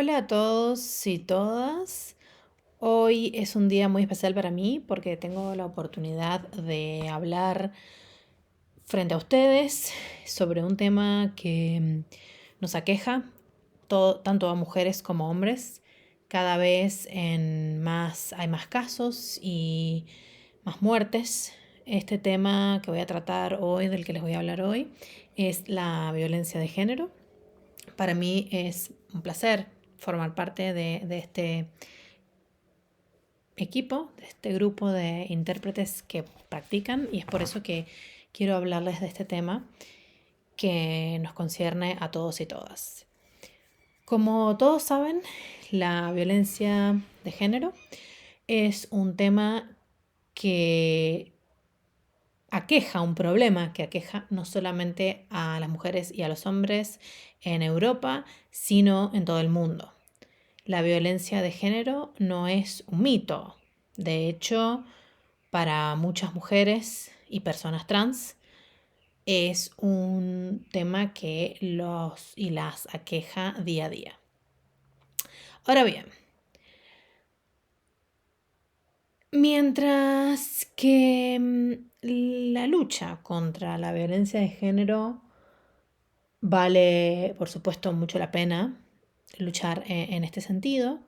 Hola a todos y todas. Hoy es un día muy especial para mí porque tengo la oportunidad de hablar frente a ustedes sobre un tema que nos aqueja tanto a mujeres como hombres. Cada vez hay más casos y más muertes. Este tema que voy a tratar hoy, del que les voy a hablar hoy, es la violencia de género. Para mí es un placer formar parte de este equipo, de este grupo de intérpretes que practican, y es por eso que quiero hablarles de este tema que nos concierne a todos y todas. Como todos saben, la violencia de género es un tema que aqueja, un problema que aqueja no solamente a las mujeres y a los hombres en Europa, sino en todo el mundo. La violencia de género no es un mito. De hecho, para muchas mujeres y personas trans es un tema que los y las aqueja día a día. Ahora bien, mientras que la lucha contra la violencia de género vale, por supuesto, mucho la pena luchar en este sentido,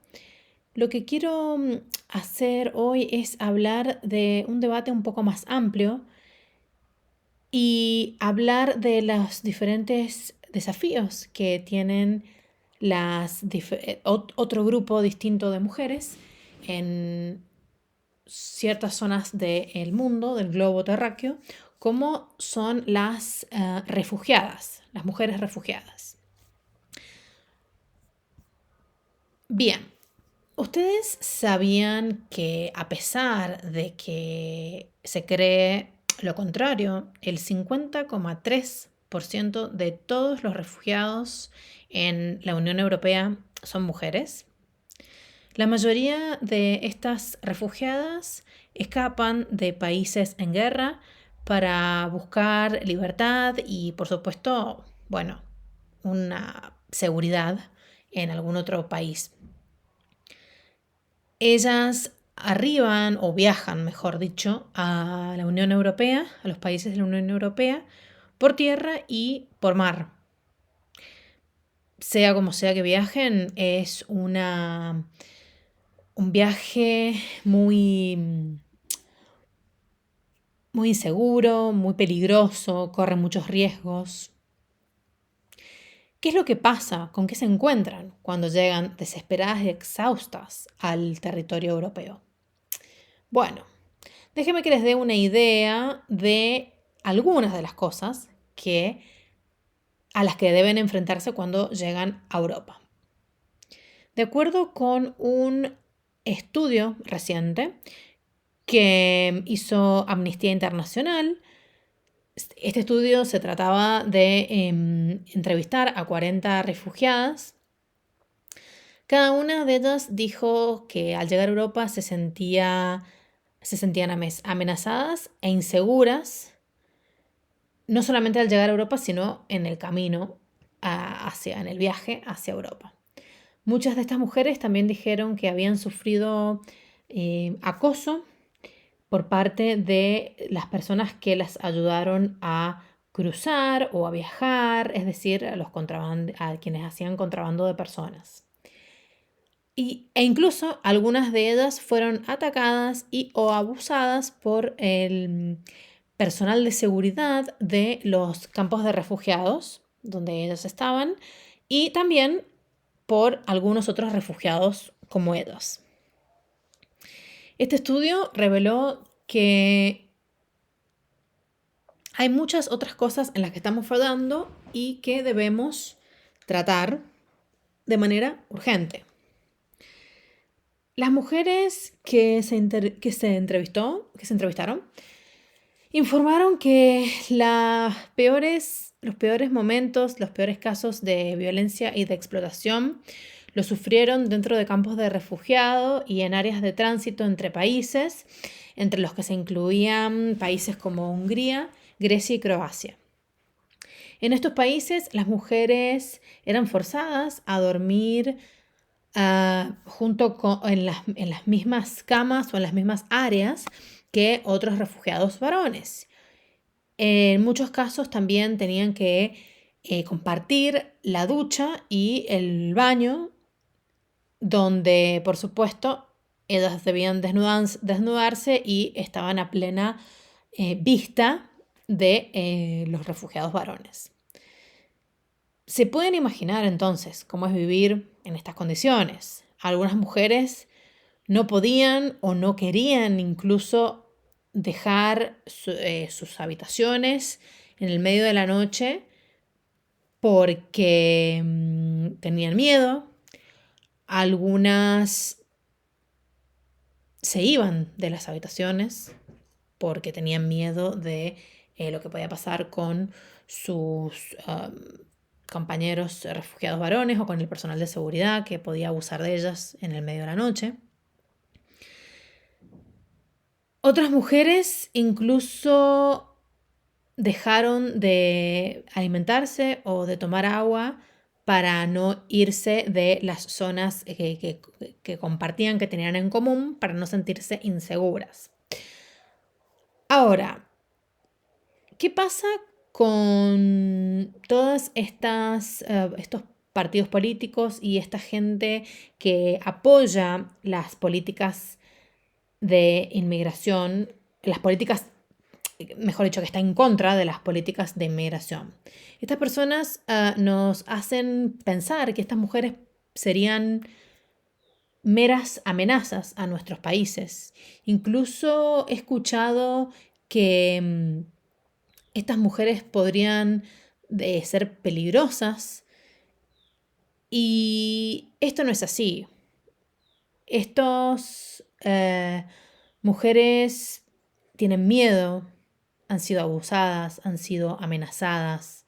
lo que quiero hacer hoy es hablar de un debate un poco más amplio y hablar de los diferentes desafíos que tienen otro grupo distinto de mujeres en ciertas zonas del mundo, del globo terráqueo, como son las refugiadas, las mujeres refugiadas. Bien, ¿ustedes sabían que a pesar de que se cree lo contrario, el 50,3% de todos los refugiados en la Unión Europea son mujeres? La mayoría de estas refugiadas escapan de países en guerra para buscar libertad y, por supuesto, bueno, una seguridad en algún otro país. Ellas arriban o viajan, mejor dicho, a la Unión Europea, a los países de la Unión Europea, por tierra y por mar. Sea como sea que viajen, es un viaje muy inseguro, muy peligroso, corre muchos riesgos. ¿Qué es lo que pasa? ¿Con qué se encuentran cuando llegan desesperadas y exhaustas al territorio europeo? Bueno, déjenme que les dé una idea de algunas de las cosas a las que deben enfrentarse cuando llegan a Europa. De acuerdo con un estudio reciente que hizo Amnistía Internacional, este estudio se trataba de entrevistar a 40 refugiadas. Cada una de ellas dijo que al llegar a Europa se sentían amenazadas e inseguras, no solamente al llegar a Europa, sino en el camino en el viaje hacia Europa. Muchas de estas mujeres también dijeron que habían sufrido acoso por parte de las personas que las ayudaron a cruzar o a viajar, es decir, a quienes hacían contrabando de personas. E incluso algunas de ellas fueron atacadas o abusadas por el personal de seguridad de los campos de refugiados donde ellos estaban y también por algunos otros refugiados como ellos. Este estudio reveló que hay muchas otras cosas en las que estamos fallando y que debemos tratar de manera urgente. Las mujeres que se entrevistaron informaron que los peores momentos, los peores casos de violencia y de explotación lo sufrieron dentro de campos de refugiados y en áreas de tránsito entre países, entre los que se incluían países como Hungría, Grecia y Croacia. En estos países las mujeres eran forzadas a dormir en las mismas camas o en las mismas áreas que otros refugiados varones. En muchos casos también tenían que compartir la ducha y el baño, donde por supuesto ellas debían desnudarse y estaban a plena vista de los refugiados varones. Se pueden imaginar entonces cómo es vivir en estas condiciones. Algunas mujeres no podían o no querían incluso dejar sus habitaciones en el medio de la noche porque tenían miedo. Algunas se iban de las habitaciones porque tenían miedo de lo que podía pasar con sus compañeros refugiados varones o con el personal de seguridad que podía abusar de ellas en el medio de la noche. Otras mujeres incluso dejaron de alimentarse o de tomar agua para no irse de las zonas que compartían, que tenían en común, para no sentirse inseguras. Ahora, ¿qué pasa con todas estos partidos políticos y esta gente que apoya las políticas de inmigración, las políticas, mejor dicho, que está en contra de las políticas de inmigración? Estas personas nos hacen pensar que estas mujeres serían meras amenazas a nuestros países. Incluso he escuchado que estas mujeres podrían ser peligrosas y esto no es así. Estas mujeres tienen miedo, han sido abusadas, han sido amenazadas,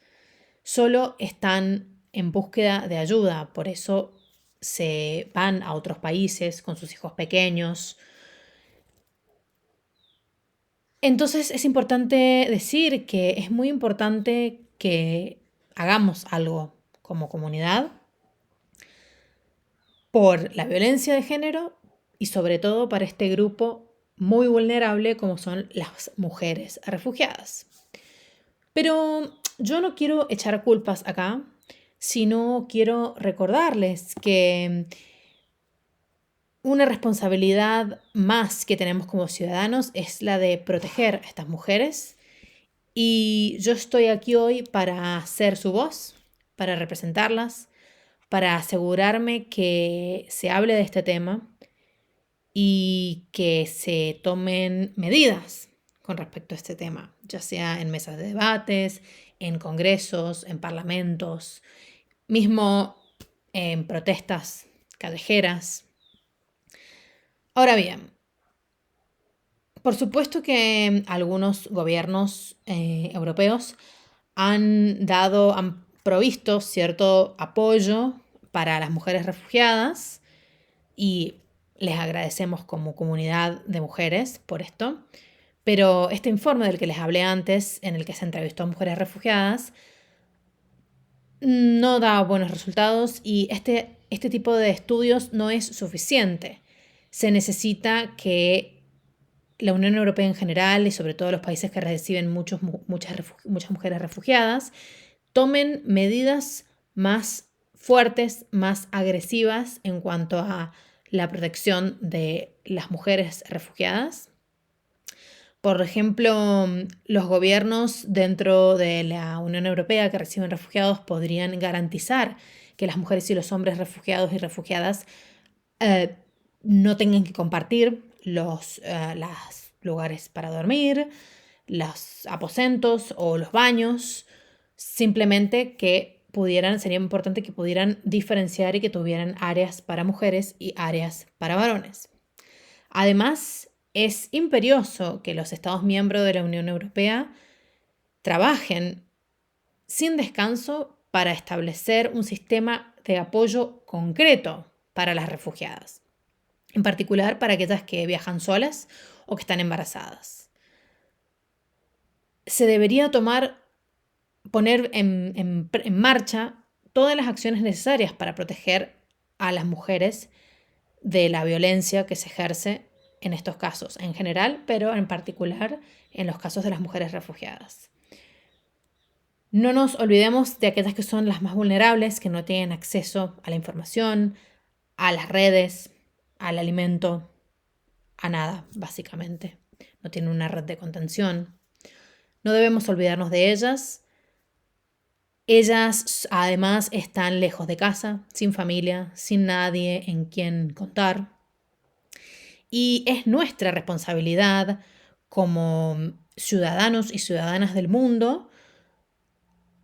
solo están en búsqueda de ayuda, por eso se van a otros países con sus hijos pequeños. Entonces es importante decir que es muy importante que hagamos algo como comunidad por la violencia de género y sobre todo para este grupo muy vulnerable como son las mujeres refugiadas. Pero yo no quiero echar culpas acá, sino quiero recordarles que una responsabilidad más que tenemos como ciudadanos es la de proteger a estas mujeres. Y yo estoy aquí hoy para ser su voz, para representarlas, para asegurarme que se hable de este tema y que se tomen medidas con respecto a este tema, ya sea en mesas de debates, en congresos, en parlamentos, mismo en protestas callejeras. Ahora bien, por supuesto que algunos gobiernos europeos han provisto cierto apoyo para las mujeres refugiadas y les agradecemos como comunidad de mujeres por esto. Pero este informe del que les hablé antes, en el que se entrevistó a mujeres refugiadas, no da buenos resultados y este tipo de estudios no es suficiente. Se necesita que la Unión Europea en general y sobre todo los países que reciben muchas mujeres refugiadas tomen medidas más fuertes, más agresivas en cuanto a la protección de las mujeres refugiadas. Por ejemplo, los gobiernos dentro de la Unión Europea que reciben refugiados podrían garantizar que las mujeres y los hombres refugiados y refugiadas no tengan que compartir los lugares para dormir, los aposentos o los baños, simplemente que sería importante que pudieran diferenciar y que tuvieran áreas para mujeres y áreas para varones. Además, es imperioso que los Estados miembros de la Unión Europea trabajen sin descanso para establecer un sistema de apoyo concreto para las refugiadas, en particular para aquellas que viajan solas o que están embarazadas. Se debería poner en marcha todas las acciones necesarias para proteger a las mujeres de la violencia que se ejerce en estos casos en general, pero en particular en los casos de las mujeres refugiadas. No nos olvidemos de aquellas que son las más vulnerables, que no tienen acceso a la información, a las redes, al alimento, a nada, básicamente. No tienen una red de contención. No debemos olvidarnos de ellas. Ellas además están lejos de casa, sin familia, sin nadie en quien contar. Y es nuestra responsabilidad como ciudadanos y ciudadanas del mundo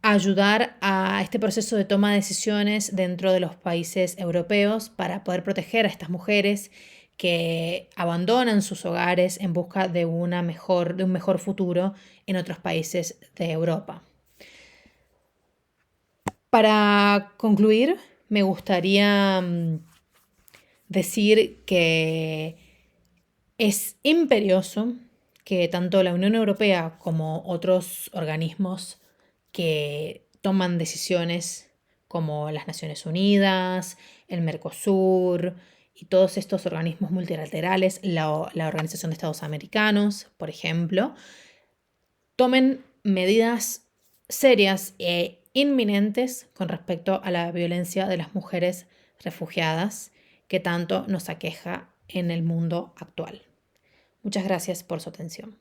ayudar a este proceso de toma de decisiones dentro de los países europeos para poder proteger a estas mujeres que abandonan sus hogares en busca de un mejor futuro en otros países de Europa. Para concluir, me gustaría decir que es imperioso que tanto la Unión Europea como otros organismos que toman decisiones como las Naciones Unidas, el Mercosur y todos estos organismos multilaterales, la Organización de Estados Americanos, por ejemplo, tomen medidas serias e inminentes con respecto a la violencia de las mujeres refugiadas que tanto nos aqueja en el mundo actual. Muchas gracias por su atención.